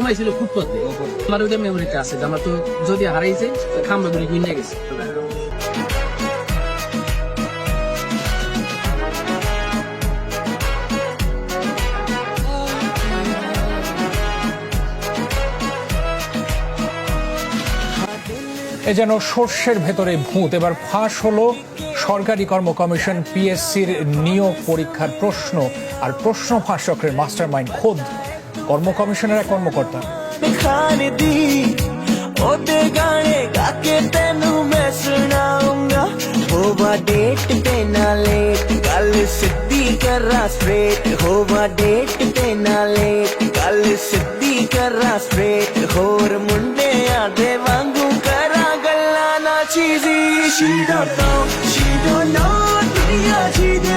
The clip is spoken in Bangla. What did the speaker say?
ঘুমাইছিল ফুটপাতে। আমার ওইটা মেমোরিটা আছে, আমার তো যদি হারাইছে খাম্বা ধরে নিয়ে গেছে। এ যেন সর্ষের ভেতরে ভূত। এবার ফাঁস হলো সরকারি কর্ম কমিশন পিএসসির নিয়োগ পরীক্ষার প্রশ্ন, আর প্রশ্ন ফাঁস চক্রের মাস্টার মাইন্ড খোদ কর্ম কমিশনের এক কর্মকর্তা। She don't know, dunia ji de